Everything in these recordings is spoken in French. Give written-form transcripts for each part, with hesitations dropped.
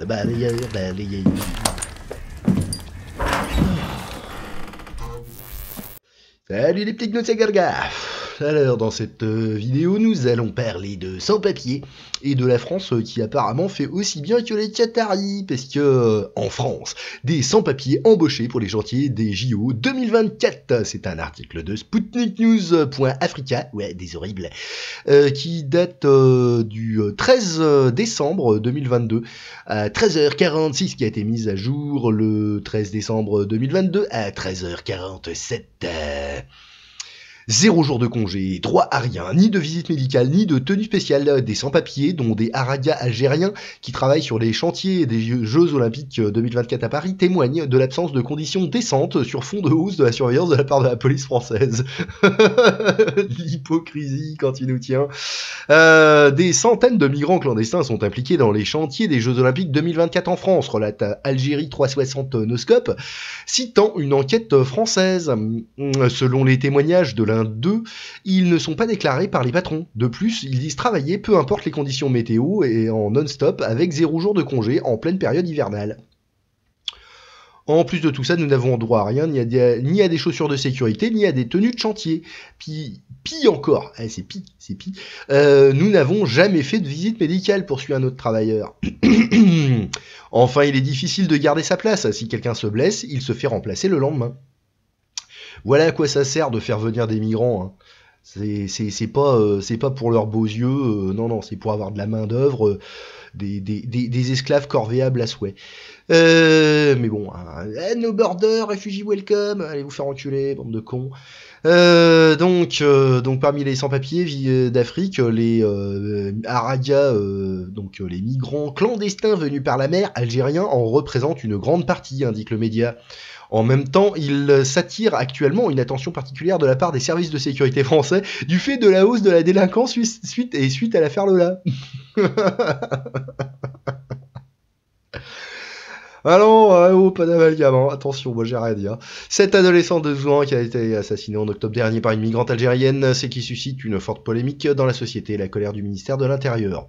Le balayeur, balayeur. Salut les petits gnous, c'est Garga. Alors dans cette vidéo, nous allons parler de sans-papiers et de la France qui apparemment fait aussi bien que les Qataris, parce que en France, des sans-papiers embauchés pour les chantiers des JO 2024. C'est un article de SputnikNews.Africa, ouais, des horribles, qui date du 13 décembre 2022 à 13h46, qui a été mise à jour le 13 décembre 2022 à 13h47. 0 jour de congé, droit à rien, ni de visite médicale, ni de tenue spéciale. Des sans-papiers, dont des haragas algériens qui travaillent sur les chantiers des Jeux Olympiques 2024 à Paris, témoignent de l'absence de conditions décentes sur fond de hausse de la surveillance de la part de la police française. L'hypocrisie quand il nous tient. Des centaines de migrants clandestins sont impliqués dans les chantiers des Jeux Olympiques 2024 en France, relate Algérie 360 Noscope, citant une enquête française. Selon les témoignages de l'un d'eux, ils ne sont pas déclarés par les patrons. De plus, ils disent travailler peu importe les conditions météo et en non-stop avec 0 jour de congé en pleine période hivernale. En plus de tout ça, nous n'avons droit à rien, ni à des chaussures de sécurité, ni à des tenues de chantier. Pis encore, nous n'avons jamais fait de visite médicale, poursuit un autre travailleur. Enfin, il est difficile de garder sa place. Si quelqu'un se blesse, il se fait remplacer le lendemain. Voilà à quoi ça sert de faire venir des migrants. Hein. C'est pas pour leurs beaux yeux, non, c'est pour avoir de la main d'œuvre, des esclaves corvéables à souhait. Mais bon, no border, refugee welcome, allez vous faire enculer, bande de cons. Donc parmi les sans-papiers d'Afrique, les haragas, les migrants clandestins venus par la mer algériens en représentent une grande partie, indique le média. En même temps, il s'attire actuellement une attention particulière de la part des services de sécurité français du fait de la hausse de la délinquance suite à l'affaire Lola. Alors, pas d'amalgame, hein. Attention, moi j'ai rien à dire. Cette adolescente de 12 ans qui a été assassinée en octobre dernier par une migrante algérienne, c'est qui suscite une forte polémique dans la société, la colère du ministère de l'Intérieur.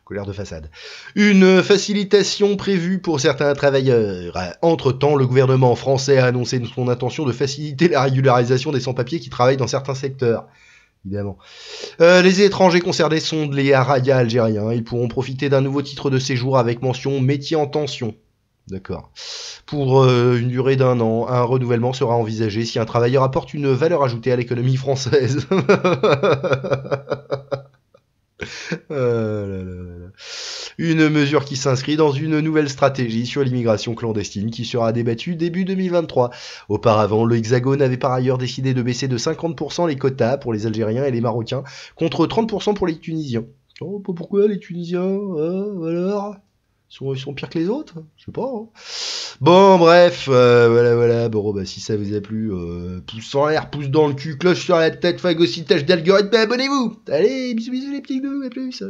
Colère de façade. Une facilitation prévue pour certains travailleurs. Entre-temps, le gouvernement français a annoncé son intention de faciliter la régularisation des sans-papiers qui travaillent dans certains secteurs. Évidemment. Les étrangers concernés sont les haragas algériens. Ils pourront profiter d'un nouveau titre de séjour avec mention métier en tension. D'accord. Pour une durée d'1 an, un renouvellement sera envisagé si un travailleur apporte une valeur ajoutée à l'économie française. Une mesure qui s'inscrit dans une nouvelle stratégie sur l'immigration clandestine qui sera débattue début 2023. Auparavant, le Hexagone avait par ailleurs décidé de baisser de 50% les quotas pour les Algériens et les Marocains, contre 30% pour les Tunisiens. Oh, pourquoi les Tunisiens alors ils sont pires que les autres? Je sais pas. Hein. Bon, bref, voilà. Bon, bah, si ça vous a plu, pouce en l'air, pouce dans le cul, cloche sur la tête, phagocytage d'algorithme, abonnez-vous. Allez, bisous les petits gnous, à plus.